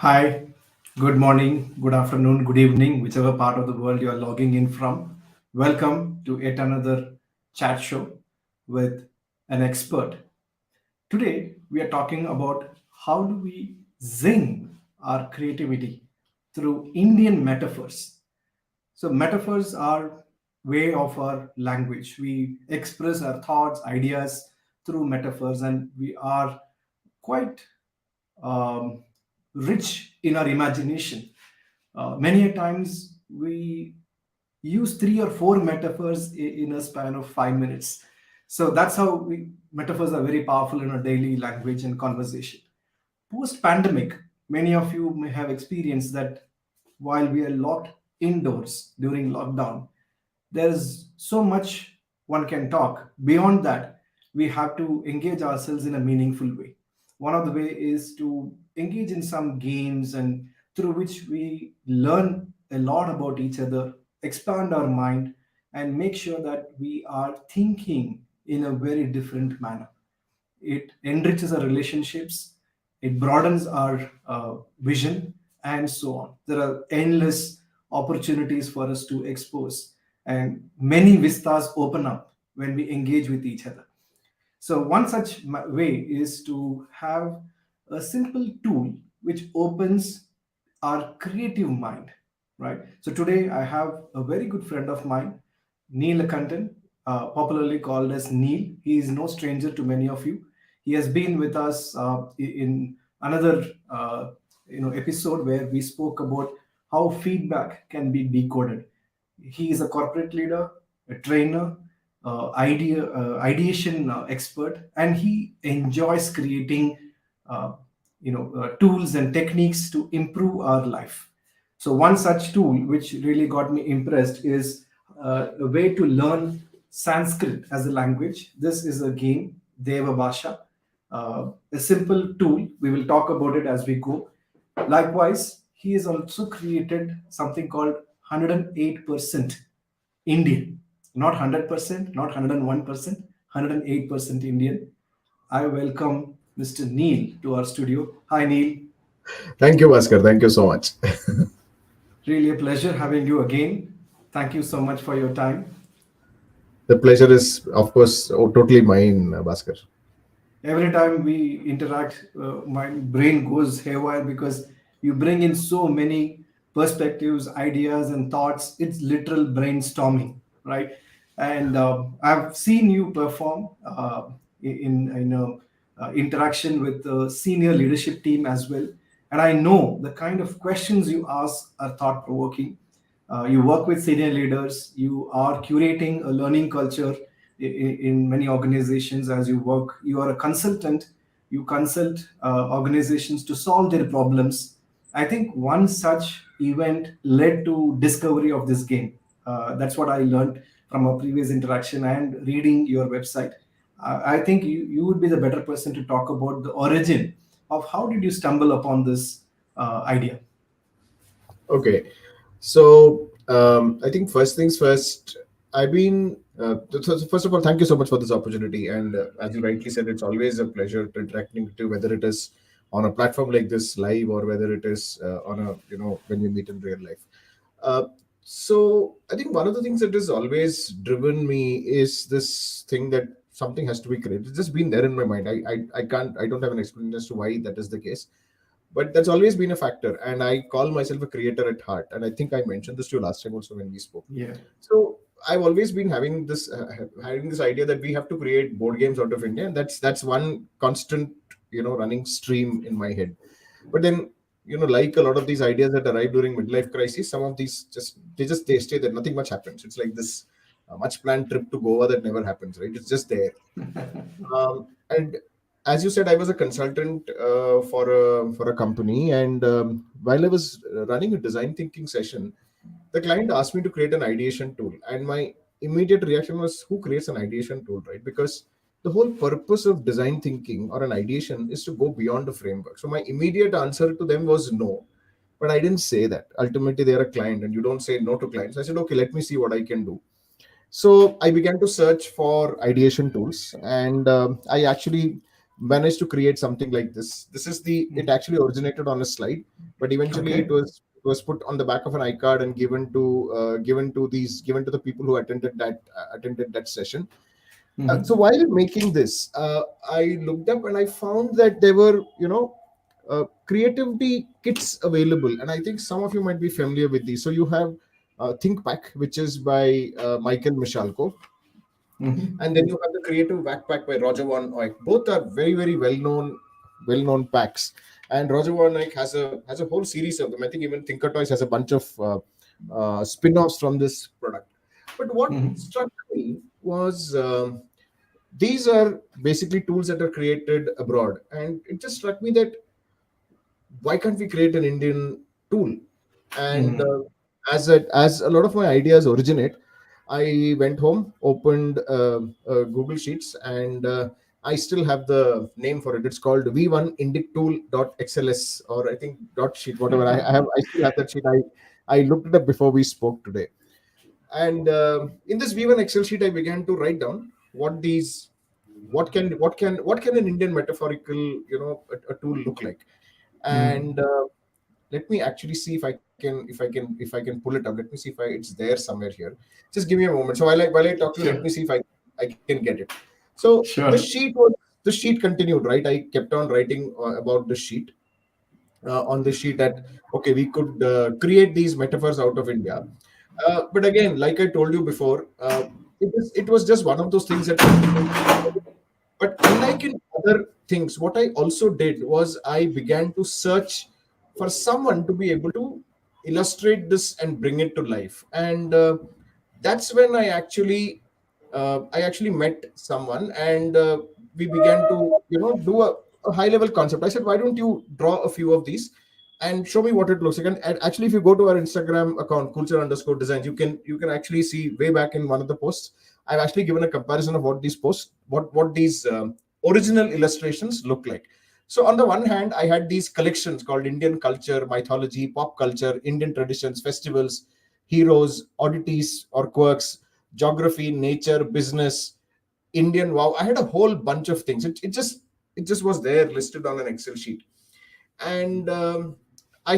Hi, good morning, good afternoon, good evening, whichever part of the world you are logging in from. Welcome to yet another chat show with an expert. Today, we are talking about how do we zing our creativity through Indian metaphors. So metaphors are way of our language. We express our thoughts, ideas through metaphors, and we are quite um, rich in our imagination. Many a times we use three or four metaphors in a span of 5 minutes. So that's how metaphors are very powerful in our daily language and conversation. Post pandemic, many of you may have experienced that while we are locked indoors during lockdown, there's so much one can talk. Beyond that, we have to engage ourselves in a meaningful way. One of the way is to engage in some games and through which we learn a lot about each other, expand our mind, and make sure that we are thinking in a very different manner. It enriches our relationships, it broadens our vision, and so on. There are endless opportunities for us to expose, and many vistas open up when we engage with each other. So, one such way is to have a simple tool which opens our creative mind, right? So, today I have a very good friend of mine, Neil Kantan, popularly called as Neil. He is no stranger to many of you. He has been with us in another episode where we spoke about how feedback can be decoded. He is a corporate leader, a trainer, ideation expert, and he enjoys creating tools and techniques to improve our life. So one such tool which really got me impressed is a way to learn Sanskrit as a language. This is a game, Deva Bhasha, a simple tool. We will talk about it as we go. Likewise, he has also created something called 108% Indian, not 100%, not 101%, 108% Indian. I welcome Mr. Neil to our studio. Hi, Neil. Thank you, Bhaskar. Thank you so much. Really a pleasure having you again. Thank you so much for your time. The pleasure is, of course, totally mine, Bhaskar. Every time we interact, my brain goes haywire because you bring in so many perspectives, ideas, and thoughts. It's literal brainstorming, right? And I've seen you perform in interaction with the senior leadership team as well, and I know the kind of questions you ask are thought provoking. You work with senior leaders, you are curating a learning culture in many organizations as you work. You are a consultant, you consult organizations to solve their problems. I think one such event led to discovery of this game. That's what I learned from a previous interaction and reading your website. I think you would be the better person to talk about the origin of how did you stumble upon this idea. Okay. So, I think first things first, I've been, so first of all, thank you so much for this opportunity. And as you rightly said, it's always a pleasure to interacting with you, whether it is on a platform like this live or whether it is on a, when we meet in real life. Uh, so I think one of the things that has always driven me is this thing that something has to be created. It's just been there in my mind. I don't have an explanation as to why that is the case, but that's always been a factor. And I call myself a creator at heart. And I think I mentioned this to you last time also when we spoke. Yeah. So I've always been having this idea that we have to create board games out of India, and that's one constant running stream in my head. But then, like a lot of these ideas that arrive during midlife crisis, some of these they stay there. Nothing much happens. It's like this much planned trip to Goa that never happens, right? It's just there. And as you said, I was a consultant for a company, and while I was running a design thinking session, the client asked me to create an ideation tool, and my immediate reaction was, "Who creates an ideation tool?" Right? Because the whole purpose of design thinking or an ideation is to go beyond a framework. So my immediate answer to them was no, but I didn't say that. Ultimately, they're a client, and you don't say no to clients. I said, "Okay, let me see what I can do." So I began to search for ideation tools, and I actually managed to create something like this. This is the it actually originated on a slide, but eventually Okay. it was put on the back of an iCard and given to the people who attended that session. So Mm-hmm. while making this, I looked up and I found that there were, creativity kits available, and I think some of you might be familiar with these. So you have ThinkPack, which is by Michael Michalko, Mm-hmm. and then you have the Creative Backpack by Roger Van Eyck. Both are very, very well known packs. And Roger Van Eyck has a whole series of them. I think even Thinker Toys has a bunch of spin-offs from this product. But what Mm-hmm. struck me was these are basically tools that are created abroad, and it just struck me that why can't we create an Indian tool? And Mm-hmm. as a lot of my ideas originate, I went home, opened Google Sheets, and I still have the name for it. It's called v1indictool.xls, or I think dot sheet, whatever. I still have that sheet. I looked it up before we spoke today. And in this V1 Excel sheet, I began to write down what can an Indian metaphorical, a tool look like. Mm-hmm. And let me actually see if I can pull it up. Let me see if it's there somewhere here. Just give me a moment. So while I talk to you, let Sure. me see if I can get it. So Sure. the sheet continued, right? I kept on writing about the sheet, on the sheet, that okay, we could create these metaphors out of India. But again, like I told you before, it was just one of those things that continued. But unlike in other things, what I also did was I began to search for someone to be able to illustrate this and bring it to life. And that's when I actually met someone, and we began to do a high level concept. I said, why don't you draw a few of these and show me what it looks like? And actually, if you go to our Instagram account, culture_designs, you can actually see way back in one of the posts, I've actually given a comparison of what these original illustrations look like. So on the one hand, I had these collections called Indian culture, mythology, pop culture, Indian traditions, festivals, heroes, oddities or quirks, geography, nature, business, Indian wow. I had a whole bunch of things. It just was there listed on an Excel sheet. And I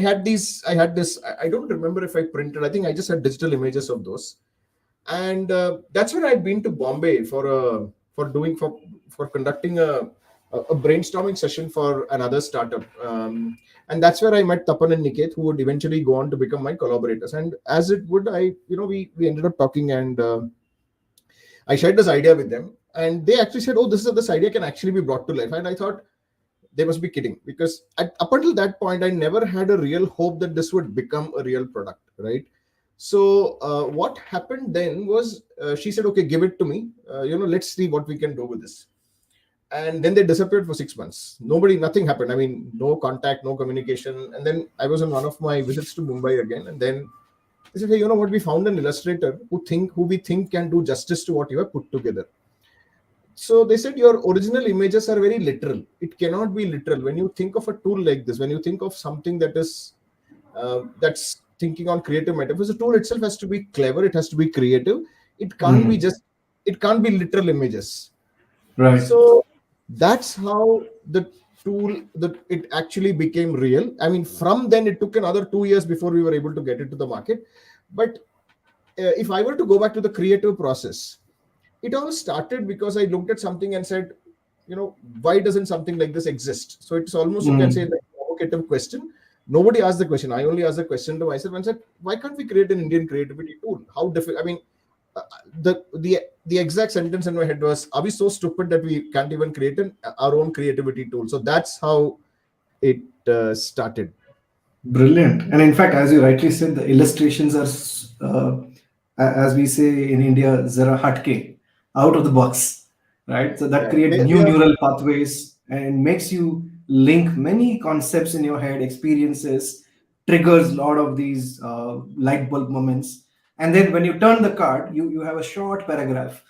don't remember if I printed. I think I just had digital images of those. And that's when I'd been to Bombay for conducting a brainstorming session for another startup. And that's where I met Tapan and Niket, who would eventually go on to become my collaborators. And as it would, we ended up talking, and I shared this idea with them, and they actually said, "Oh, this idea can actually be brought to life." And I thought they must be kidding, because up until that point, I never had a real hope that this would become a real product, right? So what happened then was, she said, "Okay, give it to me. Let's see what we can do with this." And then they disappeared for 6 months. Nothing happened. I mean, no contact, no communication. And then I was on one of my visits to Mumbai again, and then they said, "Hey, you know what? We found an illustrator who we think can do justice to what you have put together." So they said, your original images are very literal. It cannot be literal. When you think of a tool like this, when you think of something that's thinking on creative metaphors, the tool itself has to be clever. It has to be creative. It can't be Mm-hmm. just. It can't be literal images. Right. So that's how the tool that it actually became real. I mean, from then it took another 2 years before we were able to get it to the market. But if I were to go back to the creative process, it all started because I looked at something and said, why doesn't something like this exist? So it's almost, you can say, Mm-hmm. like a provocative question. Nobody asked the question. I only asked the question to myself and said, why can't we create an Indian creativity tool? How difficult? I mean, uh, the exact sentence in my head was, are we so stupid that we can't even create our own creativity tool? So that's how it started. Brilliant. And in fact, as you rightly said, the illustrations are, as we say in India, zara hatke, out of the box, right? So that Yeah, creates they new are. neural pathways and makes you link many concepts in your head, experiences, triggers a lot of these light bulb moments. And then when you turn the card, you have a short paragraph,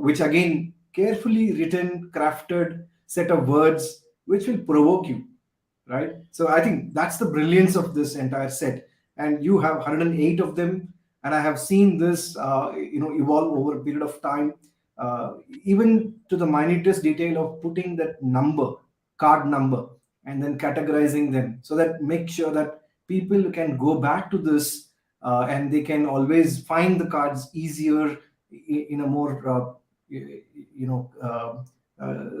which again, carefully written, crafted set of words, which will provoke you, right? So I think that's the brilliance of this entire set. And you have 108 of them, and I have seen this evolve over a period of time. uh, even to the minutest detail of putting that number, card number, and then categorizing them, so that make sure that people can go back to this, and they can always find the cards easier, in a more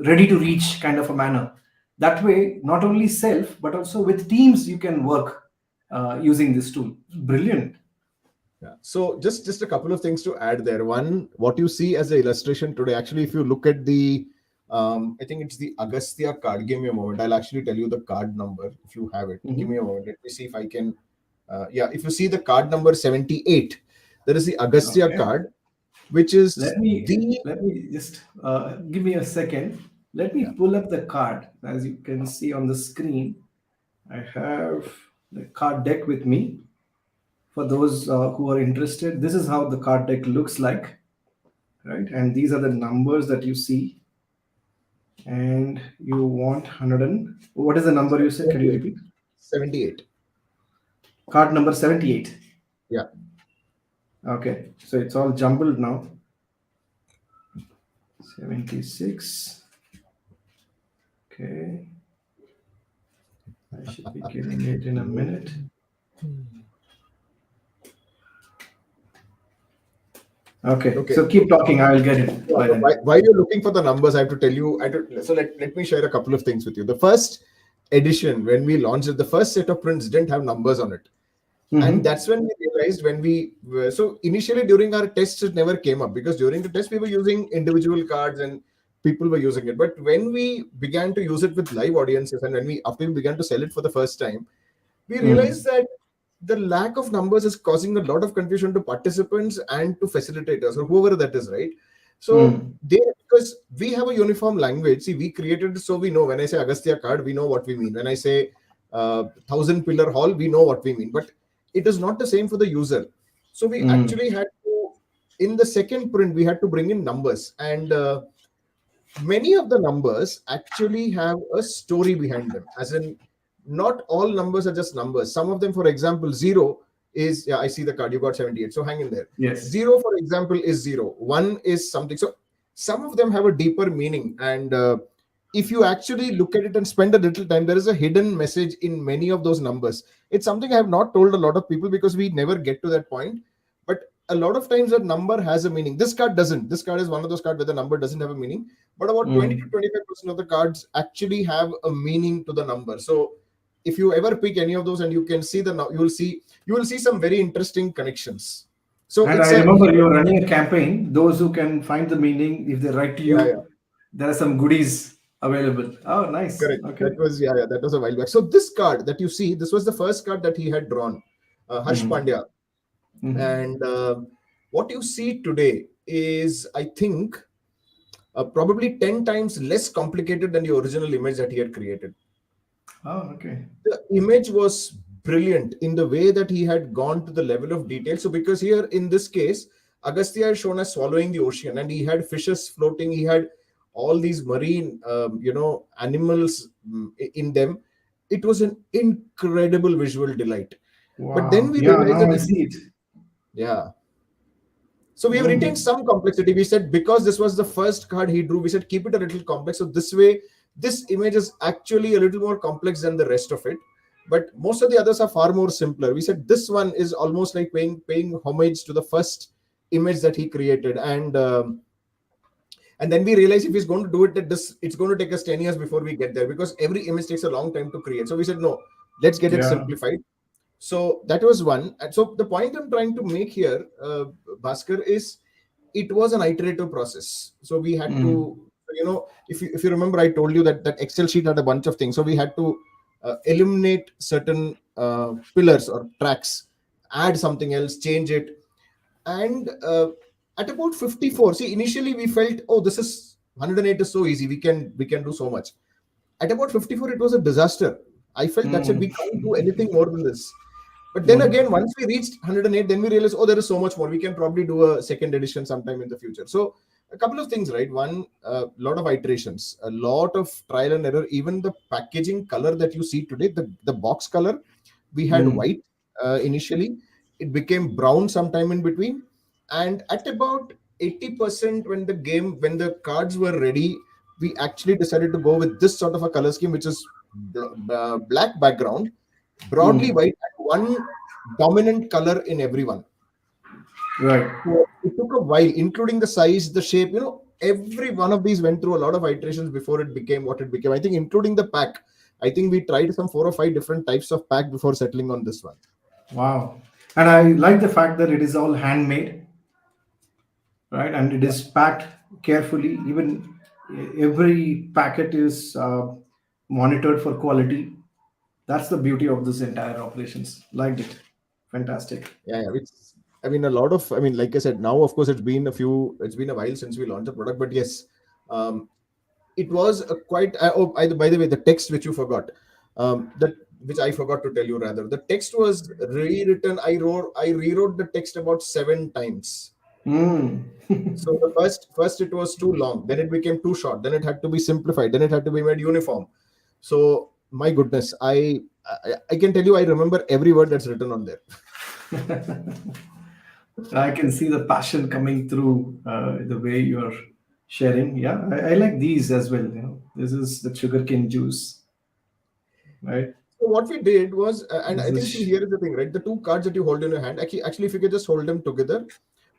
ready to reach kind of a manner. That way, not only self but also with teams, you can work using this tool. Brilliant. Yeah. So just a couple of things to add there. One, what you see as the illustration today, actually, if you look at the, I think it's the Agastya card. Give me a moment. I'll actually tell you the card number if you have it. Give me a Mhm. moment. Let me see if I can. Yeah, if you see the card number 78, there is the Agastya Okay. card, which is Let me the, let me just give me a second. Let me yeah, pull up the card. As you can see on the screen, I have the card deck with me. For those who are interested, this is how the card deck looks like, right? And these are the numbers that you see. And you want 100 and what is the number you said? Can you 78. repeat? 78. Card number 78. Yeah. Okay, so it's all jumbled now. 76. Okay, I should be getting it in a minute. Okay, Okay. so keep talking. I will get it Yeah, by so then. while you're looking for the numbers, I have to tell you. So let me share a couple of things with you. The first edition, when we launched it, the first set of prints didn't have numbers on it. And Mm-hmm. that's when we realized when we were, so initially during our tests, it never came up because during the test, we were using individual cards and people were using it. But when we began to use it with live audiences and after we began to sell it for the first time, we realized Mm. that the lack of numbers is causing a lot of confusion to participants and to facilitators or whoever that is, right? So Mm. they, because we have a uniform language, see, we created it so we know when I say Agastya card, we know what we mean. When I say thousand pillar hall, we know what we mean. But it is not the same for the user. So we Mm. actually had to, in the second print, we had to bring in numbers. And many of the numbers actually have a story behind them, as in not all numbers are just numbers. Some of them, for example, zero is, yeah, I see the card, you got 78, so hang in there. Yes. Zero, for example, is zero. One is something. So some of them have a deeper meaning. And if you actually look at it and spend a little time, there is a hidden message in many of those numbers. It's something I have not told a lot of people because we never get to that point. But a lot of times that number has a meaning. This card doesn't. This card is one of those cards where the number doesn't have a meaning, but about 20 to Mm. 25% of the cards actually have a meaning to the number. So if you ever pick any of those and you can see you will see some very interesting connections. So And it's I a remember hidden, you were running a campaign. Those who can find the meaning, if they write to yeah, yeah, you, there are some goodies available. Oh, nice. correct. Okay. That was, yeah, yeah, that was a while back. So this card that you see, this was the first card that he had drawn, Harsh Mm. Pandya. Mm. And what you see today is, I think, probably 10 times less complicated than the original image that he had created. Oh, okay. The image was brilliant in the way that he had gone to the level of detail. So, because here in this case, Agastya is shown as swallowing the ocean, and he had fishes floating. He had all these marine, animals in them. It was an incredible visual delight. But then Wow. we Yeah, realized now that, I see it. yeah. So we have retained Mm. some complexity. We said because this was the first card he drew, we said keep it a little complex. So this way, this image is actually a little more complex than the rest of it. But most of the others are far more simpler. We said this one is almost like paying homage to the first image that he created. And then we realized if he's going to do it at this, it's going to take us 10 years before we get there because every image takes a long time to create. So we said no, let's get it Yeah. simplified. So that was one. And so the point I'm trying to make here, Bhaskar, is it was an iterative process. So we had to, Mm. if you remember, I told you that Excel sheet had a bunch of things. So we had to eliminate certain pillars or tracks, add something else, change it. And at about 54, see, initially we felt, oh, this is 108 is so easy. We can do so much. At about 54, it was a disaster. I felt that's it. Mm. We can't do anything more than this. But then Mm. again, once we reached 108, then we realized, oh, there is so much more. We can probably do a second edition sometime in the future. So a couple of things, right? One, a lot of iterations, a lot of trial and error. Even the packaging color that you see today, the box color, we had Mm. white initially. It became brown sometime in between. And at about 80% when the cards were ready, we actually decided to go with this sort of a color scheme, which is black background, broadly Mm. white, and one dominant color in everyone. Right. So it took a while, including the size, the shape. Every one of these went through a lot of iterations before it became what it became. I think, including the pack. I think we tried some 4 or 5 different types of pack before settling on this one. Wow. And I like the fact that it is all handmade, right? And it Yeah, is packed carefully. Even every packet is monitored for quality. That's the beauty of this entire operations. Liked it. Fantastic. yeah. It's, I mean, a lot of. I mean, like I said, now of course it's been a while since we launched the product, but yes, um, it was a quite. By the way, the text which you forgot, that which I forgot to tell you rather, the text was rewritten. I rewrote the text about 7 times. Mm. So the first it was too long, then it became too short, then it had to be simplified, then it had to be made uniform. So my goodness, I can tell you I remember every word that's written on there. I can see the passion coming through the way you're sharing. Yeah, I like these as well. This is the sugarcane juice, right? So what we did was, and This I think, is. see, here is the thing, right? The two cards that you hold in your hand, actually, if you could just hold them together,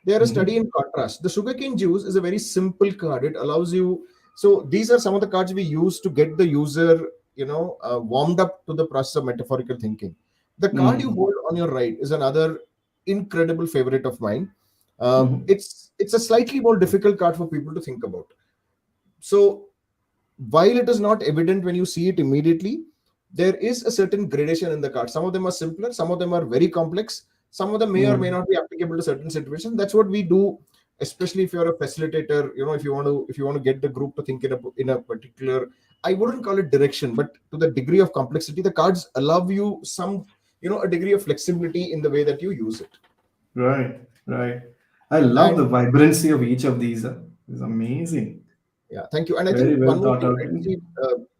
they are a study Mhm. in contrast. The sugarcane juice is a very simple card. It allows you. So these are some of the cards we use to get the user, warmed up to the process of metaphorical thinking. The card you Mm. hold on your right is another incredible favorite of mine. Mhm. It's a slightly more difficult card for people to think about. So while it is not evident when you see it immediately, there is a certain gradation in the card. Some of them are simpler, some of them are very complex, some of them may or may Mm. not be applicable to certain situations. That's what we do, especially if you're a facilitator. If you want to get the group to think in a particular, I wouldn't call it direction, but to the degree of complexity, the cards allow you some, a degree of flexibility in the way that you use it. Right, right. I love the And vibrancy of each of these. It's amazing. yeah, thank you. And I Very think well one more thought thing, out. right? See,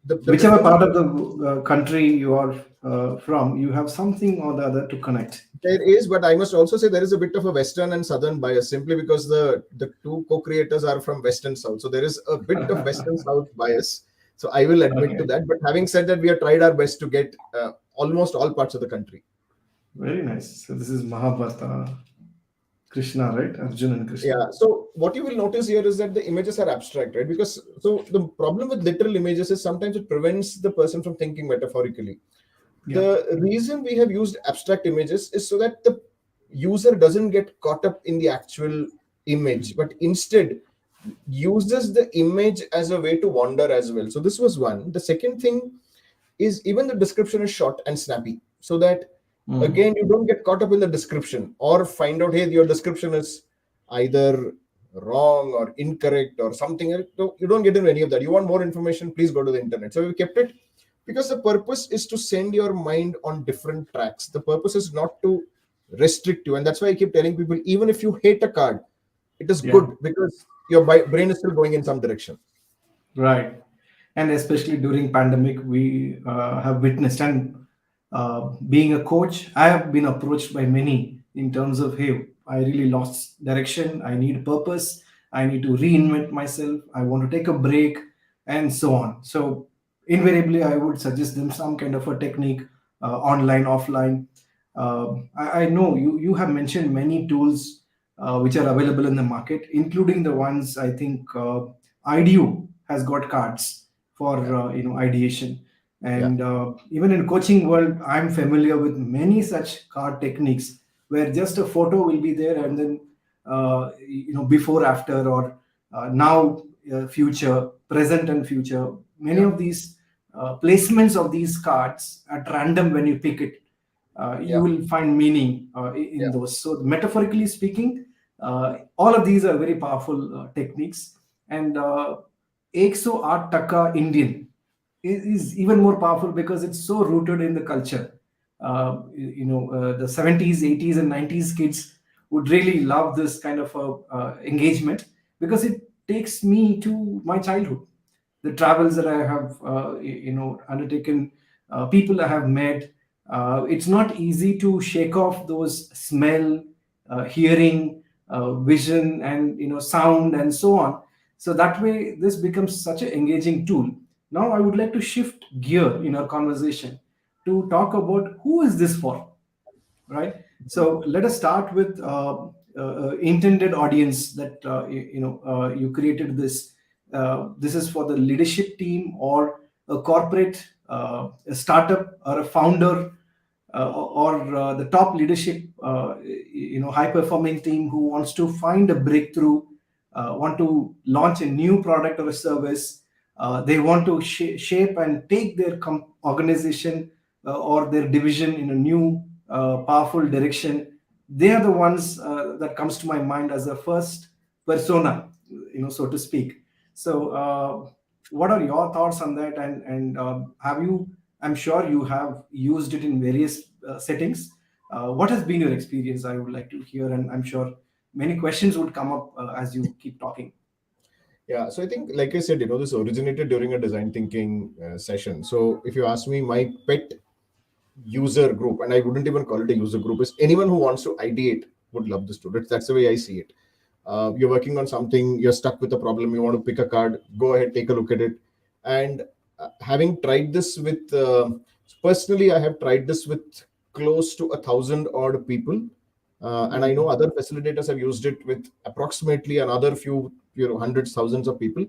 the Whichever difference part of between. the country you are from, you have something or the other to connect. There is, but I must also say there is a bit of a Western and Southern bias simply because the two co-creators are from West and South. So there is a bit of Western South bias. So I will admit to Okay, that. But having said that, we have tried our best to get almost all parts of the country. very nice. So this is Mahabharata, Krishna, right? Arjun and Krishna. Yeah. So what you will notice here is that the images are abstract, right? Because so the problem with literal images is sometimes it prevents the person from thinking metaphorically. Yeah, The reason we have used abstract images is so that the user doesn't get caught up in the actual image, but instead uses the image as a way to wander as well. So this was one. The second thing is even the description is short and snappy, so that mm. again you don't get caught up in the description or find out, hey, your description is either wrong or incorrect or something else. So you don't get into any of that. You want more information, please go to the internet. So we kept it because the purpose is to send your mind on different tracks. The purpose is not to restrict you, and that's why I keep telling people, even if you hate a card, it is Yeah. good because your brain is still going in some direction. Right. And especially during pandemic, we have witnessed, and being a coach, I have been approached by many in terms of, hey, I really lost direction. I need purpose. I need to reinvent myself. I want to take a break, and so on. So invariably, I would suggest them some kind of a technique, online, offline. I know you have mentioned many tools which are available in the market, including the ones I think IDEO has got cards for Yeah, ideation. yeah, And even in coaching world, I'm familiar with many such card techniques where just a photo will be there, and then before, after, or now, future, present, and future. Many yeah, of these placements of these cards at random, when you pick it, you yeah, will find meaning in yeah, those. So metaphorically speaking, all of these are very powerful techniques. And 100 Art Taka Indian is even more powerful because it's so rooted in the culture. The 70s, 80s, and 90s kids would really love this kind of engagement because it takes me to my childhood, the travels that I have undertaken, people I have met. It's not easy to shake off those smell, hearing, vision and sound and so on. So that way this becomes such an engaging tool. Now I would like to shift gear in our conversation to talk about who is this for, right? So let us start with intended audience that you created this. This is for the leadership team or a corporate, a startup or a founder, or the top leadership, high performing team who wants to find a breakthrough, want to launch a new product or a service. They want to shape and take their organization or their division in a new powerful direction. They are the ones that comes to my mind as a first persona, so to speak. So what are your thoughts on that? And have you, I'm sure you have used it in various settings. What has been your experience? I would like to hear, and I'm sure many questions would come up as you keep talking. Yeah, so I think, like I said, this originated during a design thinking session. So if you ask me, my pet user group, and I wouldn't even call it a user group, is anyone who wants to ideate would love this tool. That's the way I see it. You're working on something, you're stuck with a problem, you want to pick a card, go ahead, take a look at it. And having tried this with, personally, I have tried this with close to 1,000 odd people. And I know other facilitators have used it with approximately another few, hundreds, thousands of people.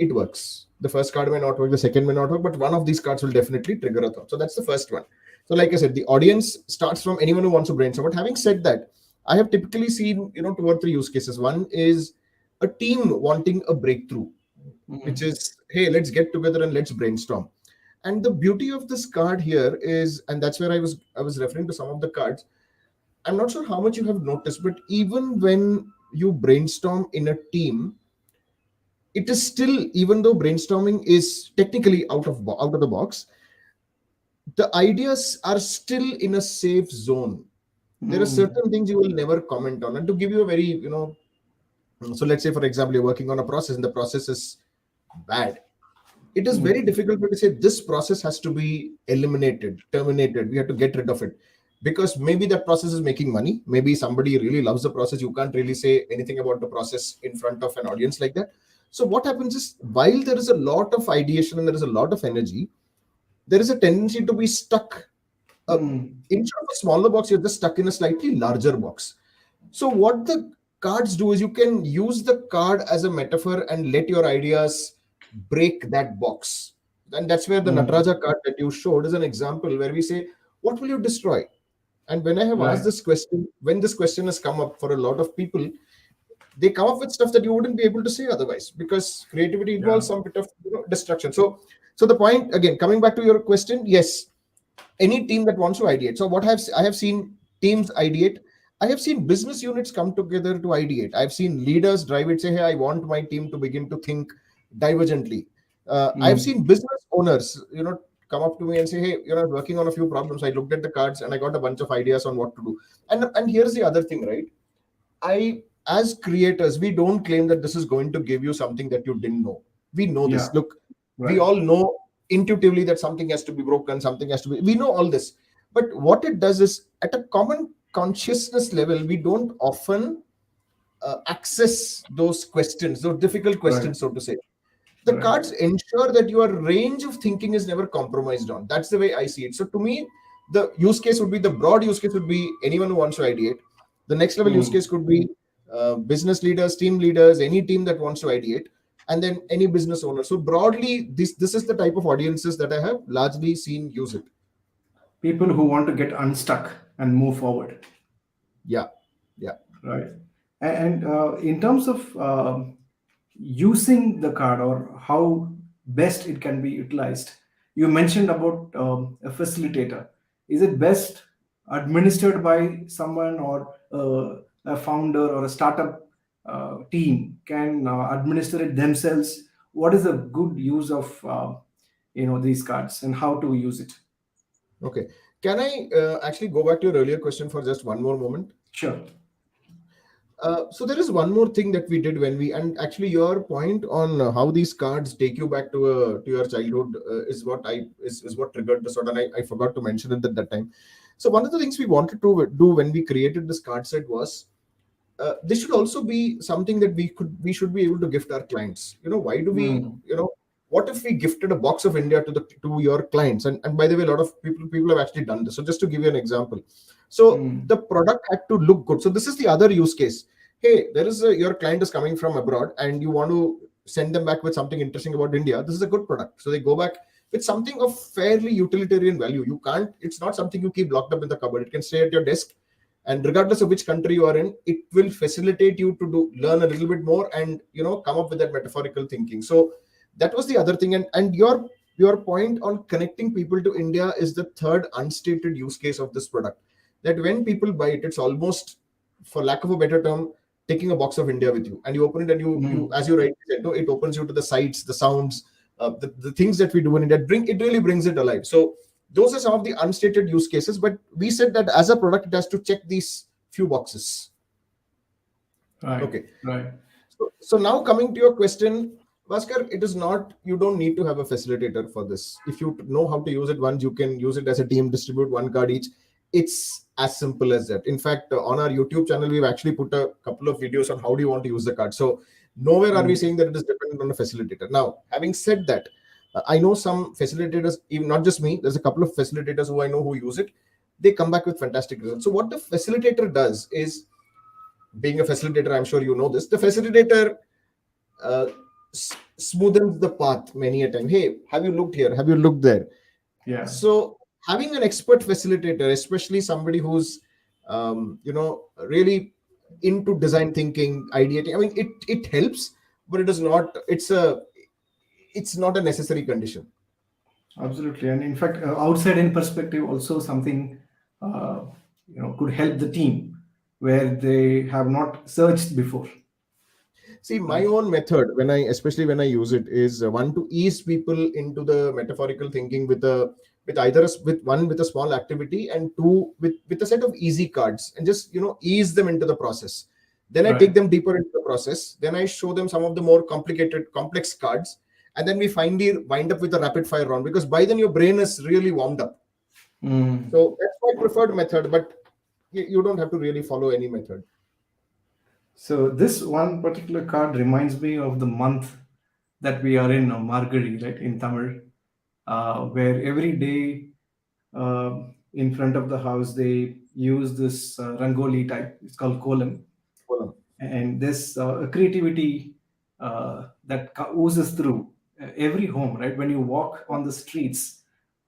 It works. The first card may not work, the second may not work, but one of these cards will definitely trigger a thought. So that's the first one. So, like I said, the audience starts from anyone who wants to brainstorm. But having said that, I have typically seen, 2 or 3 use cases. One is a team wanting a breakthrough, which is, hey, let's get together and let's brainstorm. And the beauty of this card here is, and that's where I was referring to some of the cards. I'm not sure how much you have noticed, but even when you brainstorm in a team, it is still, even though brainstorming is technically out of the box, the ideas are still in a safe zone. There are certain things you will never comment on. And to give you a very, so let's say, for example, you're working on a process and the process is bad. It is very difficult to say this process has to be eliminated, terminated. We have to get rid of it, because maybe that process is making money. Maybe somebody really loves the process. You can't really say anything about the process in front of an audience like that. So what happens is, while there is a lot of ideation and there is a lot of energy, there is a tendency to be stuck. Instead of a smaller box, you're just stuck in a slightly larger box. So what the cards do is, you can use the card as a metaphor and let your ideas break that box. And that's where the Nataraja card that you showed is an example where we say, what will you destroy? And when I have asked Right. this question, when this question has come up for a lot of people, they come up with stuff that you wouldn't be able to say otherwise, because creativity Yeah. involves some bit of destruction. So the point, again, coming back to your question, yes, any team that wants to ideate. So what I have seen teams ideate. I have seen business units come together to ideate. I've seen leaders drive it, say, hey, I want my team to begin to think divergently. I've seen business owners, come up to me and say, hey, working on a few problems. I looked at the cards and I got a bunch of ideas on what to do. And here's the other thing, right? As creators, we don't claim that this is going to give you something that you didn't know. We know Yeah. this. Look, we Right. all know intuitively that something has to be broken, something has to be. We know all this. But what it does is, at a common consciousness level, we don't often access those questions, those difficult Right. questions, so to say. The Right. cards ensure that your range of thinking is never compromised on. That's the way I see it. So to me, the use case would be, the broad use case would be anyone who wants to ideate. The next level use case could be business leaders, team leaders, any team that wants to ideate, and then any business owner. So broadly, this is the type of audiences that I have largely seen use it. People who want to get unstuck and move forward. Yeah, yeah. Right. And in terms of using the card or how best it can be utilized, you mentioned about a facilitator. Is it best administered by someone, or a founder or a startup team can administer it themselves? What is a good use of these cards, and how to use it? Okay. Can I actually go back to your earlier question for just one more moment? Sure. So there is one more thing that we did when we, and actually your point on how these cards take you back to your childhood is what triggered this one, and I forgot to mention it at that time. So one of the things we wanted to do when we created this card set was, this should also be something that we should be able to gift our clients. Why do we, Mm, what if we gifted a box of India to your clients? And by the way, a lot of people have actually done this. So just to give you an example, so mm, the product had to look good. So this is the other use case. Hey, your client is coming from abroad and you want to send them back with something interesting about India. This is a good product. So they go back with something of fairly utilitarian value. You can't, it's not something you keep locked up in the cupboard. It can stay at your desk, and regardless of which country you are in, it will facilitate you to learn a little bit more and come up with that metaphorical thinking. So that was the other thing. And your point on connecting people to India is the third unstated use case of this product, that when people buy it, it's almost, for lack of a better term, taking a box of India with you, and you open it and you mm. as you rightly said, no, it opens you to the sights, the sounds, the things that we do in India. It really brings it alive. So those are some of the unstated use cases, but we said that as a product it has to check these few boxes. Right, Okay. right. So now coming to your question, Bhaskar, it is not, you don't need to have a facilitator for this. If you know how to use it once, you can use it as a team, distribute one card each. It's as simple as that. In fact, on our YouTube channel, we've actually put a couple of videos on how do you want to use the card. So nowhere are we Mm, saying that it is dependent on a facilitator. Now, having said that, I know some facilitators, even not just me, there's a couple of facilitators who I know who use it. They come back with fantastic results. So what the facilitator does is, being a facilitator, I'm sure you know this, the facilitator uh, smoothens the path many a time. Hey, have you looked here? Have you looked there? yeah, So having an expert facilitator, especially somebody who's really into design thinking, ideating, I mean, it helps, but it is not. It's not a necessary condition. absolutely. And in fact, outside in perspective, also something uh, could help the team where they have not searched before. See, my Right. own method, especially when I use it, is one, to ease people into the metaphorical thinking with either with one, with a small activity, and two, with a set of easy cards, and just ease them into the process. Then I take Right. them deeper into the process. Then I show them some of the more complicated, complex cards, and then we finally wind up with a rapid fire round, because by then your brain is really warmed up. Mm. So that's my preferred method, but you don't have to really follow any method. So this one particular card reminds me of the month that we are in, Margari, right, in Tamil, where every day in front of the house they use this rangoli type. It's called kolam, Hold and this creativity that oozes through every home, right? When you walk on. on the streets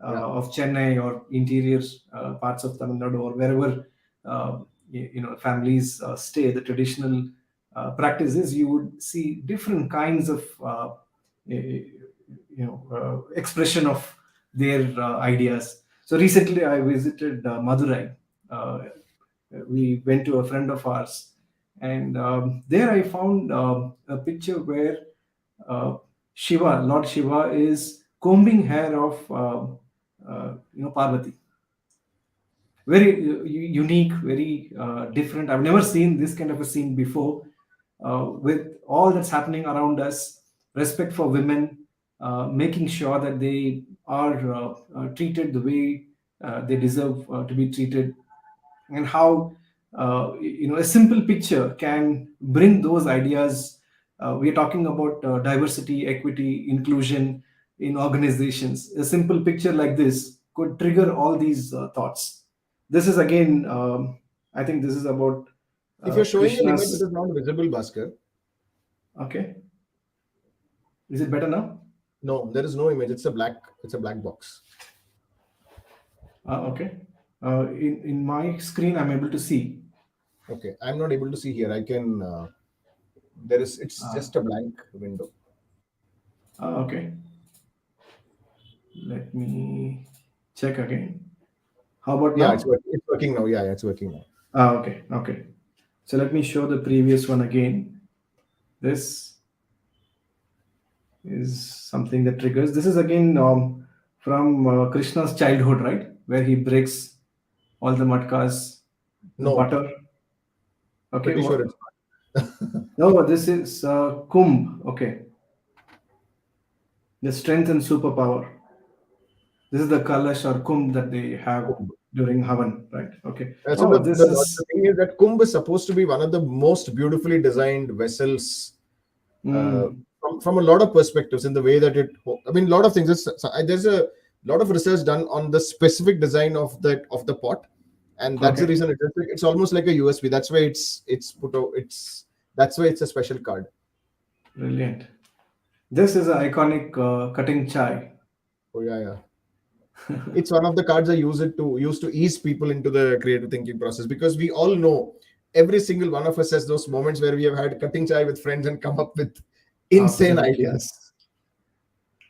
Yeah. of Chennai or interior parts of Tamil Nadu or wherever families stay, the traditional practices, you would see different kinds of expression of their ideas. So recently, I visited Madurai. Uh, we went to a friend of ours, and there I found a picture where Shiva, Lord Shiva, is combing hair of Parvati. Very unique, very different. I've never seen this kind of a scene before. With all that's happening around us, respect for women, making sure that they are treated the way they deserve to be treated, and how a simple picture can bring those ideas. We are talking about diversity, equity, inclusion in organizations. A simple picture like this could trigger all these thoughts. This is again, I think this is about If you're showing an image, it Krishna's. is not visible, Bhaskar. Okay, is it better now? No, there is no image. It's a black box. Okay, in my screen I'm able to see. Okay, I'm not able to see here. I can. It's uh, just a blank window. okay, let me check again. How about Yeah, it's now? working. It's working now. Yeah, it's working now. Okay, okay. So let me show the previous one again. This is something that triggers. This is again from Krishna's childhood, right? Where he breaks all the matkas, the No, butter. Okay, pretty sure what? it's not. No, this is Kumbh. Okay, the strength and superpower. This is the Kalash or Kumbh that they have. during Havan, right? Okay. So Oh, this the is. thing is that Kumbh is supposed to be one of the most beautifully designed vessels uh, Mm, from a lot of perspectives in the way that I mean, a lot of things. There's a lot of research done on the specific design of the pot, and that's the okay, reason it's almost like a USB. That's why that's why it's a special card. brilliant. This is an iconic cutting chai. Oh yeah, yeah. It's one of the cards I use to ease people into the creative thinking process, because we all know every single one of us has those moments where we have had cutting chai with friends and come up with insane Absolutely. ideas.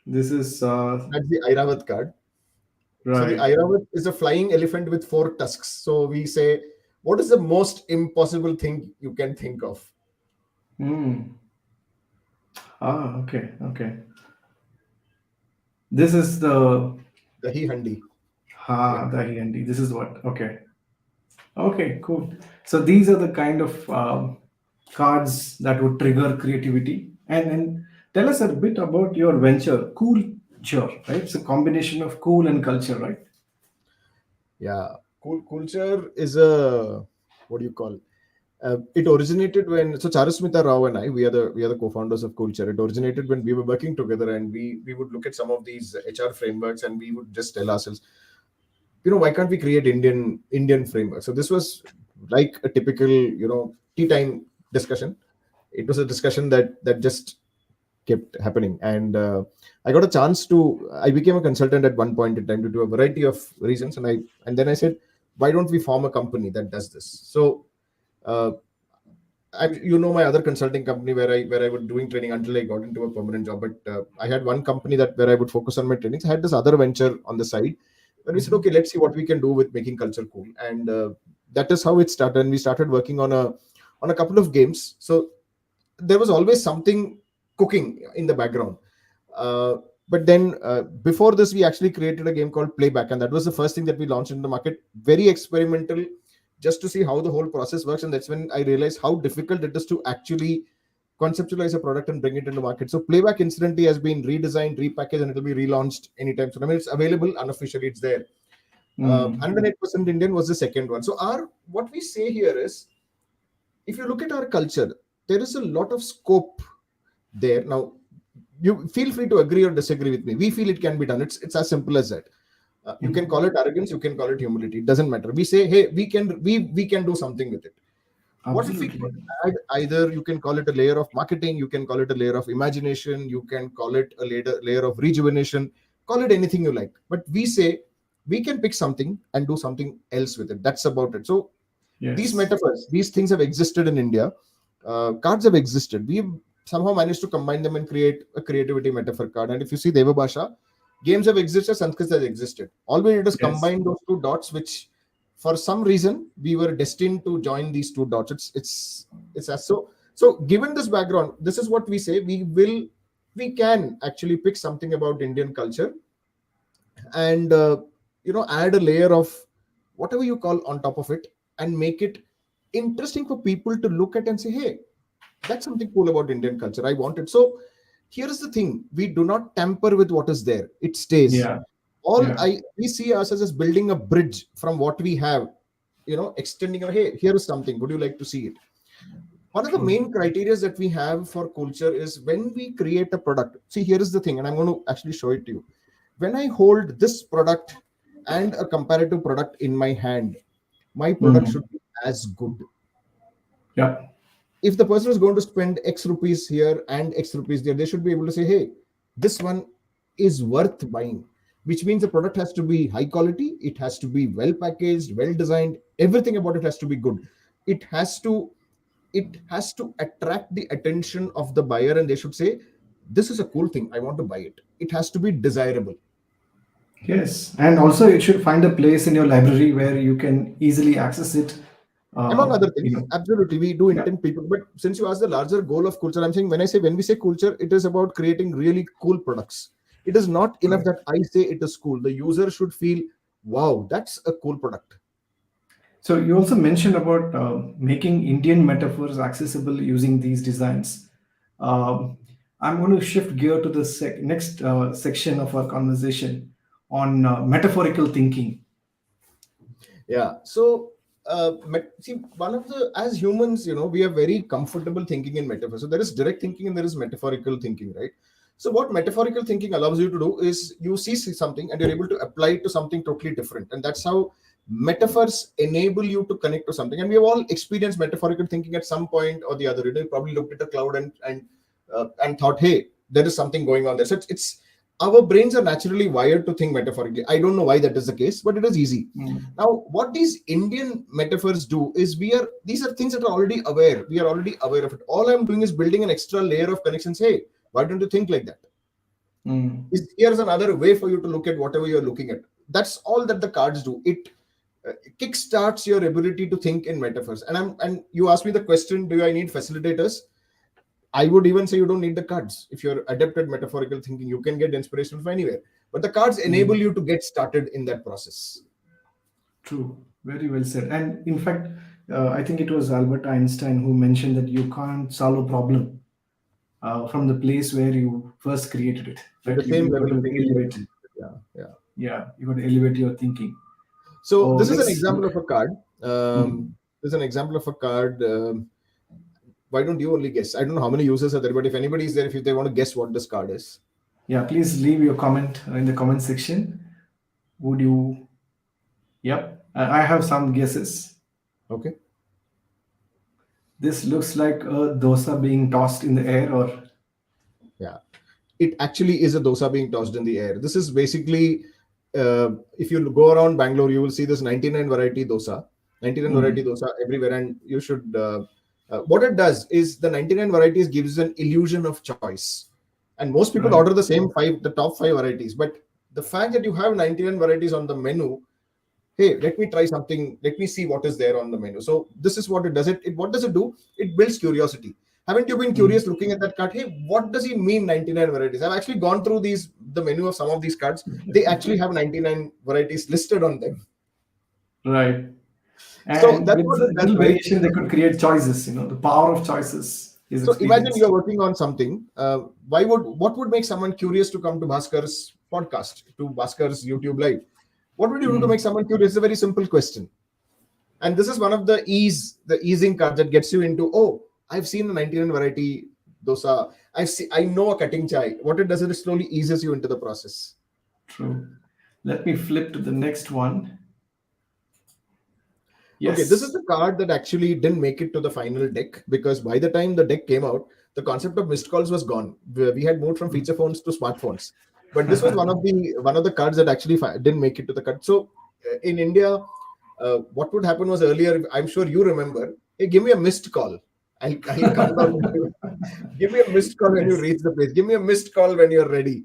This is That's the Airavat card. So the right. Airavat is a flying elephant with four tusks. So we say, what is the most impossible thing you can think of? Hmm. Ah, okay, okay. This is the The he handi. Yeah. the handy. This is what. Okay, okay, cool. So these are the kind of cards that would trigger creativity. And tell us a bit about your venture, Culture, right? It's a combination of cool and culture, right? Yeah. Culture is a, what do you call? It originated when, so Charusmita Rao and I, we are the co-founders of Culture. It originated when we were working together, and we would look at some of these HR frameworks, and we would just tell ourselves, why can't we create Indian framework? So this was like a typical, tea time discussion. It was a discussion that just kept happening, and I got a chance to, I became a consultant at one point in time, to do a variety of reasons, and then I said, why don't we form a company that does this? So uh, my other consulting company where I was doing training until I got into a permanent job. But I had one company that where I would focus on my trainings. I had this other venture on the side, and we said, Mhm. okay, let's see what we can do with making culture cool. And that is how it started. And we started working on a couple of games. So there was always something cooking in the background. Uh, but then before this, we actually created a game called Playback, and that was the first thing that we launched in the market. Very experimental, just to see how the whole process works. And that's when I realized how difficult it is to actually conceptualize a product and bring it into market. So Playback incidentally has been redesigned, repackaged, and it'll be relaunched anytime soon. I mean, it's available unofficially; it's there. Mm. 108% Indian was the second one. So our what we say here is, if you look at our culture, there is a lot of scope there. Now, you feel free to agree or disagree with me. We feel it can be done. It's as simple as that. You can Mhm. call it arrogance, you can call it humility. It doesn't matter. We say, hey, we can do something with it. What if we Absolutely. could add, either you can call it a layer of marketing, you can call it a layer of imagination, you can call it a layer of rejuvenation, call it anything you like. But we say we can pick something and do something else with it. That's about it. So these Yes. metaphors, these things have existed in India. Cards have existed. We've somehow managed to combine them and create a creativity metaphor card. And if you see Deva Bhasha, games have existed, Sanskrit has existed. All we did is Yes. combine those two dots, which for some reason we were destined to join these two dots. It's as so. So given this background, this is what we say. We can actually pick something about Indian culture and add a layer of whatever you call on top of it, and make it interesting for people to look at and say, hey, that's something cool about Indian culture, I want it. So here is the thing: we do not tamper with what is there, it stays. Yeah. All Yeah. I We see ourselves as building a bridge from what we have, extending, hey, here is something, would you like to see it? One of the True. main criteria that we have for culture is, when we create a product, see, here is the thing, and I'm going to actually show it to you. When I hold this product and a comparative product in my hand, my product Mm. should be as good. Yeah. If the person is going to spend X rupees here and X rupees there, they should be able to say, hey, this one is worth buying, which means the product has to be high quality, it has to be well packaged, well designed, everything about it has to be good. It has to attract the attention of the buyer, and they should say, this is a cool thing, I want to buy it. It has to be desirable, Yes. And also, it should find a place in your library where you can easily access it. among Uh, other you things. know. Absolutely, we do Yeah. intend people. But since you asked the larger goal of culture, I'm saying, when we say culture, it is about creating really cool products. It is not enough Correct. that I say it is cool. The user should feel, wow, that's a cool product. So you also mentioned about making Indian metaphors accessible using these designs. Um, I'm going to shift gear to the next section of our conversation on metaphorical thinking. Yeah. So, see, one of the, as humans, we are very comfortable thinking in metaphor. So there is direct thinking and there is metaphorical thinking, right? So what metaphorical thinking allows you to do is you see something and you're able to apply it to something totally different, and that's how metaphors enable you to connect to something. And we have all experienced metaphorical thinking at some point or the other. You probably looked at a cloud and thought, hey, there is something going on there. So it's our brains are naturally wired to think metaphorically. I don't know why that is the case, but it is easy. Mm. Now, what these Indian metaphors do is these are things that are already aware. We are already aware of it. All I'm doing is building an extra layer of connections. Hey, why don't you think like that? Mm. Here's another way for you to look at whatever you're looking at. That's all that the cards do. It kickstarts your ability to think in metaphors. And you asked me the question, do I need facilitators? I would even say you don't need the cards. If you're adept at metaphorical thinking, you can get inspiration from anywhere. But the cards enable Mm. you to get started in that process. True. Very well said. And in fact, I think it was Albert Einstein who mentioned that you can't solve a problem from the place where you first created it. At Right? the You same got level to playing field. elevate. Yeah, yeah. Yeah, you got to elevate your thinking. So Oh, this is an let's example look. of a card. Mhm. This is an example of a card. Why don't you only guess? I don't know how many users are there, but if anybody is there, if they want to guess what this card is. Yeah, please leave your comment in the comment section. Would you? Yep, I have some guesses. Okay. This looks like a dosa being tossed in the air, or Yeah. It actually is a dosa being tossed in the air. This is basically, if you go around Bangalore, you will see this 99 variety dosa, 99 variety mm, dosa everywhere. And you should, what it does is the 99 varieties gives an illusion of choice. And most people right? order the same the top five varieties. But the fact that you have 99 varieties on the menu, hey, let me try something, let me see what is there on the menu. So this is what it does. What does it do? It builds curiosity. Haven't you been Mm. curious looking at that card? Hey, what does he mean 99 varieties? I've actually gone through the menu of some of these cards. They actually have 99 varieties listed on them. Right. So And that's with what the it does, little right? variation, they could create choices. The power of choices is So imagine experienced. you're working on something. What would make someone curious to come to Bhaskar's podcast, to Bhaskar's YouTube live? What would you do to make Mm. someone curious? It's a very simple question. And this is one of the easing cards that gets you into, oh, I've seen a 99 variety dosa. I know a cutting chai. What it does is it slowly eases you into the process. True. Let me flip to the next one. Okay, this is Yes. the card that actually didn't make it to the final deck, because by the time the deck came out, the concept of missed calls was gone. We had moved from feature phones to smartphones. But this was one of the cards that actually didn't make it to the cut. So in India, what would happen was earlier, I'm sure you remember, hey, give me a missed call. I'll come down. Give me a missed call when you Yes. reach the place. Give me a missed call when you're ready.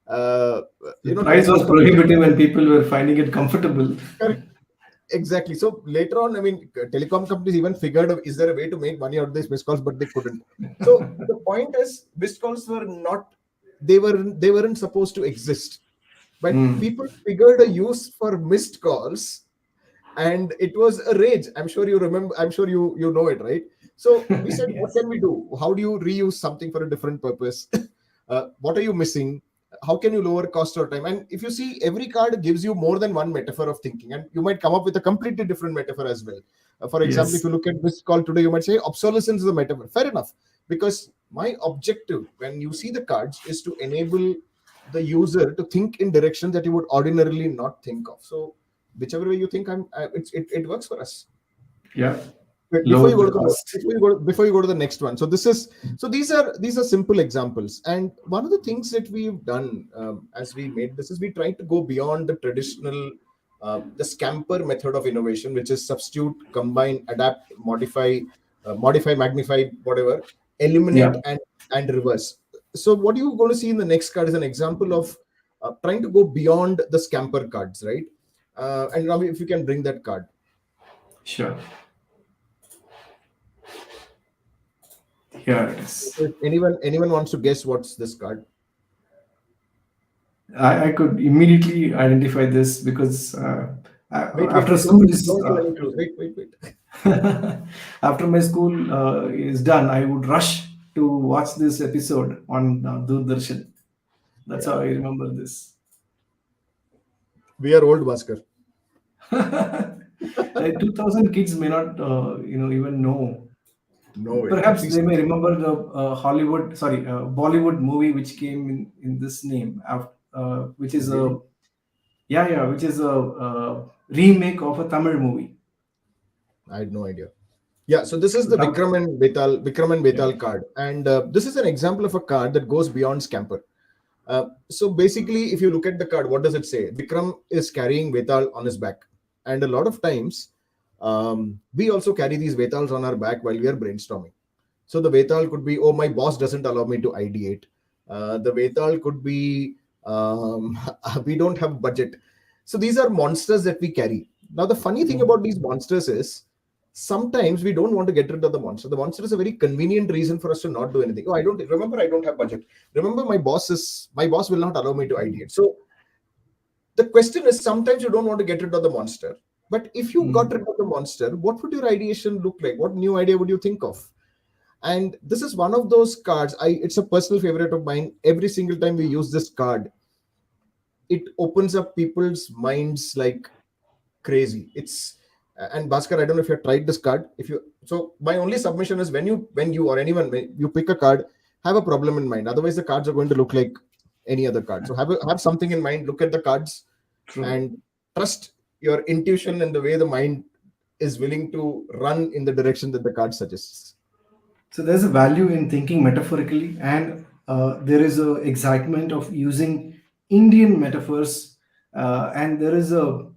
Uh, The price was Telecom. prohibitive and people were finding it comfortable. Exactly. So later on, I mean, telecom companies even figured out, is there a way to make money out of these missed calls, but they couldn't. So the point is, missed calls were not, they weren't supposed to exist. But Mm. people figured a use for missed calls, and it was a rage. I'm sure you remember. I'm sure you know it, right? So we said, what Yes. can we do? How do you reuse something for a different purpose? What are you missing? How can you lower cost or time? And if you see, every card gives you more than one metaphor of thinking, and you might come up with a completely different metaphor as well. For example, if Yes. you look at this call today, you might say obsolescence is a metaphor. Fair enough, because my objective when you see the cards is to enable the user to think in directions that you would ordinarily not think of. So whichever way you think, it works for us. Yeah. Wait, before you Lower go the to the cost. before you go to the next one, these are simple examples. And one of the things that we've done, as we made this, is we tried to go beyond the traditional, the scamper method of innovation, which is substitute, combine, adapt, modify, magnify, whatever, eliminate, Yeah. and reverse. So what you're going to see in the next card is an example of trying to go beyond the scamper cards, right? And now, if you can bring that card. Sure. Here it is. If anyone wants to guess what's this card. I could immediately identify this because Wait, wait, after wait! school is Don't give any clues. Wait, wait, wait. after my school is done, I would rush to watch this episode on Doordarshan. That's how Yeah, I remember this. we are old, Bhaskar. Like 2000 kids may not, even know. No way. At Perhaps they least may remember the Bollywood movie which came in this name, which is a really, yeah, yeah, which is a remake of a Tamil movie. I had no idea. Yeah, so this is So the Vikram and yeah. Betal card, and this is an example of a card that goes beyond scamper. So basically, if you look at the card, what does it say? Vikram is carrying Vetal on his back, and a lot of times, we also carry these Vetals on our back while we are brainstorming. So the Vetal could be, oh, my boss doesn't allow me to ideate. The Vetal could be, we don't have budget. So these are monsters that we carry. Now, the funny thing Mm. about these monsters is sometimes we don't want to get rid of the monster. The monster is a very convenient reason for us to not do anything. Oh, I don't have budget. Remember, my boss will not allow me to ideate. So the question is, sometimes you don't want to get rid of the monster. But if you got Mm. rid of the monster, what would your ideation look like? What new idea would you think of? And this is one of those cards. It's a personal favorite of mine. Every single time we use this card, it opens up people's minds like crazy. It's and Bhaskar, I don't know if you have tried this card. If you so, my only submission is when you or anyone when you pick a card, have a problem in mind. Otherwise, the cards are going to look like any other card. So have something in mind. Look at the cards True. and trust your intuition and the way the mind is willing to run in the direction that the card suggests. So there's a value in thinking metaphorically, and there is a excitement of using Indian metaphors, and there is a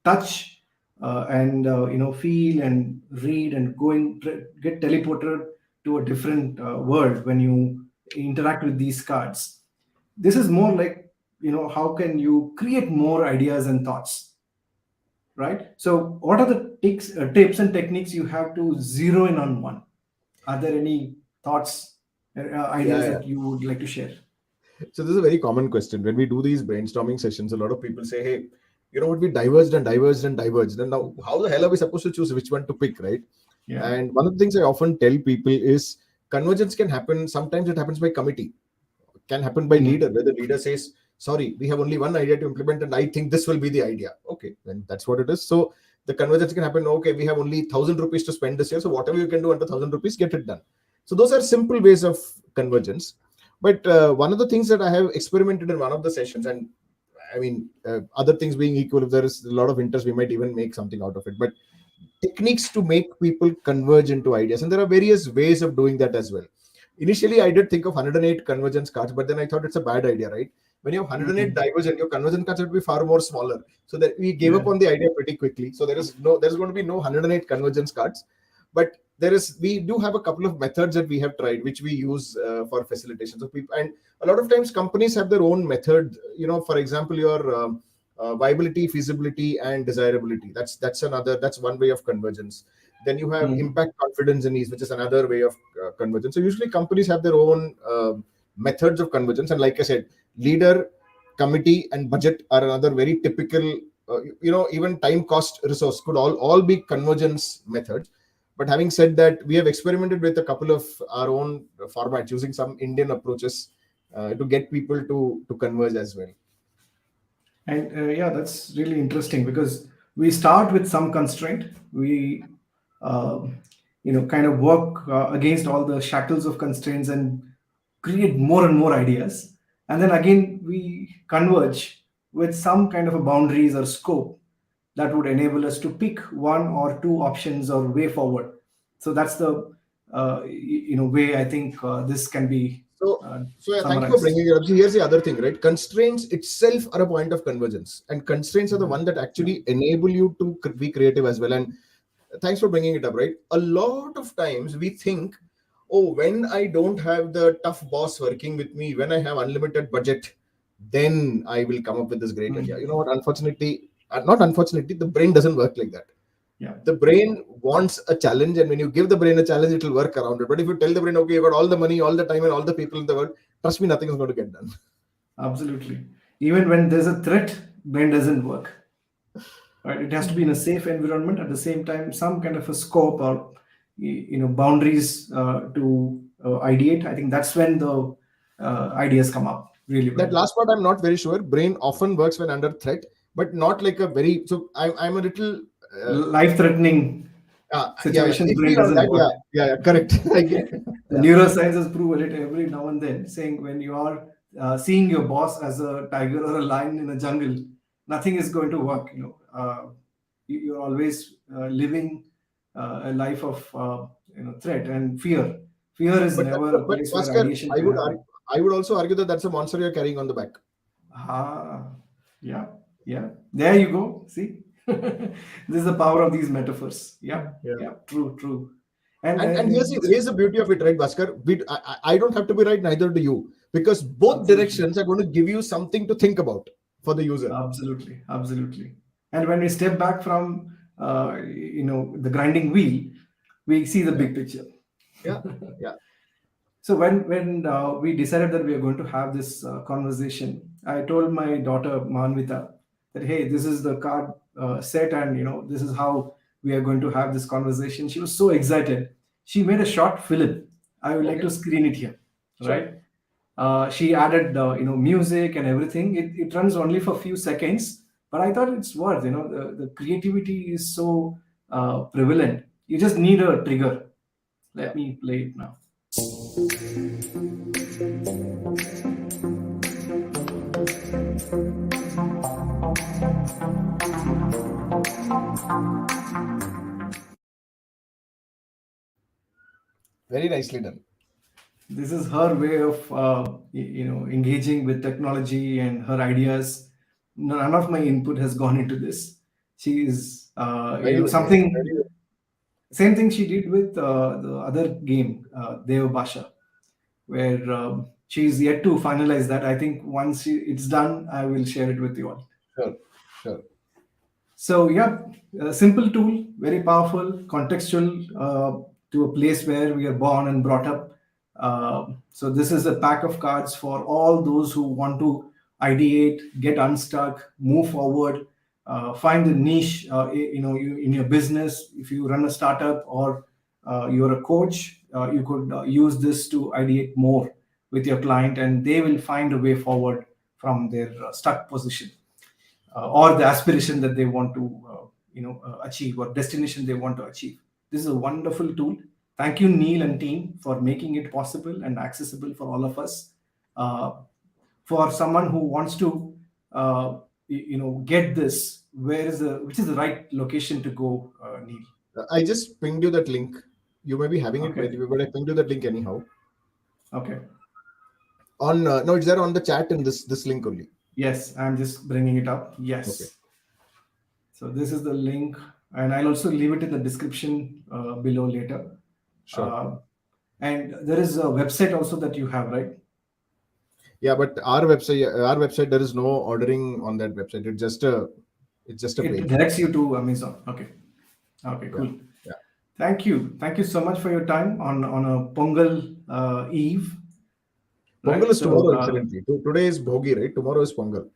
touch and feel and read and get teleported to a different world when you interact with these cards. This is more like, how can you create more ideas and thoughts, right? So what are the tips and techniques you have to zero in on one? Are there any thoughts, ideas Yeah, yeah. that you would like to share? So this is a very common question. When we do these brainstorming sessions, a lot of people say, "Hey, you know what? We diverged and diverged and diverged. And now, how the hell are we supposed to choose which one to pick, right?" Yeah. And one of the things I often tell people is convergence can happen. Sometimes it happens by committee, can happen by Mm. leader, where the leader says, "Sorry, we have only one idea to implement, and I think this will be the idea." Okay, then that's what it is. So the convergence can happen. Okay, we have only 1,000 rupees to spend this year, so whatever you can do under 1,000 rupees, get it done. So those are simple ways of convergence. But one of the things that I have experimented in one of the sessions, and I mean, other things being equal, if there is a lot of interest, we might even make something out of it. But techniques to make people converge into ideas, and there are various ways of doing that as well. Initially, I did think of 108 convergence cards, but then I thought it's a bad idea, right? When you have 108 Mm. divergent, your convergence cards would be far more smaller. So that we gave up Yeah. on the idea pretty quickly. So there's going to be no 108 convergence cards, but we do have a couple of methods that we have tried, which we use for facilitation. So people, and a lot of times companies have their own method. For example, your viability, feasibility, and desirability. That's one way of convergence. Then you have Mm. impact, confidence, and ease, which is another way of convergence. So usually companies have their own methods of convergence, and like I said, leader, committee, and budget are another very typical. Even time, cost, resource could all be convergence methods. But having said that, we have experimented with a couple of our own formats using some Indian approaches to get people to converge as well. And yeah, that's really interesting because we start with some constraint. We, kind of work against all the shackles of constraints and create more and more ideas. And then again, we converge with some kind of a boundaries or scope that would enable us to pick one or two options or way forward. So that's the, way I think this can be So, uh, so, yeah, thank you for summarized. bringing it up. So here's the other thing, right? Constraints itself are a point of convergence, and constraints are the Mhm. one that Yeah. actually enable you to be creative as well. And thanks for bringing it up, right? A lot of times we think, oh, when I don't have the tough boss working with me, when I have unlimited budget, then I will come up with this great idea. You know Mm. what? Unfortunately, not unfortunately, the brain doesn't work like that. Yeah. The brain wants a challenge, and when you give the brain a challenge, it will work around it. But if you tell the brain, okay, you got all the money, all the time, and all the people in the world, trust me, nothing is going to get done. Absolutely. Even when there's a threat, brain doesn't work. Right? It has to be in a safe environment. At the same time, some kind of a scope or boundaries to ideate. I think that's when the ideas come up really That well. last part, I'm not very sure. Brain often works when under threat, but not like a very. So I'm a little life threatening Yeah, yeah. situations, brain Iffy on doesn't that. work. Yeah, yeah, yeah. Correct. The Yeah, neurosciences prove it every now and then, saying when you are seeing your boss as a tiger or a lion in a jungle, nothing is going to work. You're always living a life of threat and fear. Fear is but never a but place where Bhaskar, ideation can happen. I would also argue that that's a monster you're carrying on the back. Ah, yeah, yeah. There you go. See, this is the power of these metaphors. Yeah, Yeah. yeah. True, true. And And here's the beauty of it, right, Bhaskar? I don't have to be right, neither do you, because both absolutely, directions are going to give you something to think about for the user. absolutely, absolutely. And when we step back from the grinding wheel, we see the Yeah, big picture. yeah, yeah. So when we decided that we are going to have this conversation, I told my daughter Manvita that hey, this is the card set, and this is how we are going to have this conversation. She was so excited. She made a short film. I would like to Okay, screen it here, sure. right? She added music and everything. It runs only for a few seconds, but I thought it's worth. The creativity is so prevalent. You just need a trigger. Yeah. Let me play it now. Very nicely done. This is her way of engaging with technology and her ideas. None of my input has gone into this. She is Very well done. something Very well. same thing she did with the other game, Deva Basha, where she's yet to finalize that. I think once it's done, I will share it with you all. Sure, sure. So yeah, a simple tool, very powerful, contextual to a place where we are born and brought up. So this is a pack of cards for all those who want to ideate, get unstuck, move forward, find a niche. In your business, if you run a startup or you're a coach, you could use this to ideate more with your client, and they will find a way forward from their stuck position or the aspiration that they want to achieve or destination they want to achieve. This is a wonderful tool. Thank you, Neil and team, for making it possible and accessible for all of us. uh, for someone who wants to get this, which is the right location to go, Neil? I just pinged you that link. You may be having it Okay, with you, but I pinged you that link anyhow. okay. On no, it's there on the chat in this link only. Yes, I'm just bringing it up. Okay, Yes. So this is the link, and I'll also leave it in the description below later. sure. Uh, and there is a website also that you have, right? Yeah, but our website, there is no ordering on that website. It's just a It page. directs you to Amazon. Okay. Okay, Yeah, cool. yeah. Thank you. Thank you so much for your time on a Pongal Eve, Pongal right? is So tomorrow, incidentally. Today is Bhogi, right? Tomorrow is Pongal.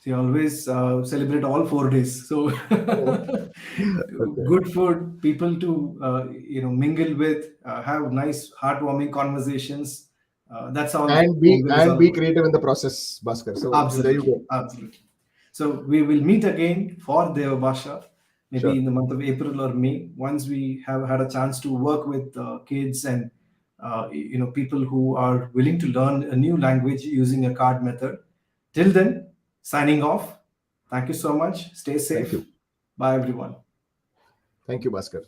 we always celebrate all 4 days. So Oh, okay. good food, people to mingle with, have nice heartwarming conversations. That's all And be Pongal is and all be about. creative in the process, Bhaskar. So there you Absolutely, go. absolutely. So we will meet again for Devabhasha, maybe Sure. in the month of April or May, once we have had a chance to work with kids and people who are willing to learn a new language using a card method. Till then, signing off. Thank you so much. Stay Thank safe. you. Bye, everyone. Thank you, Bhaskar.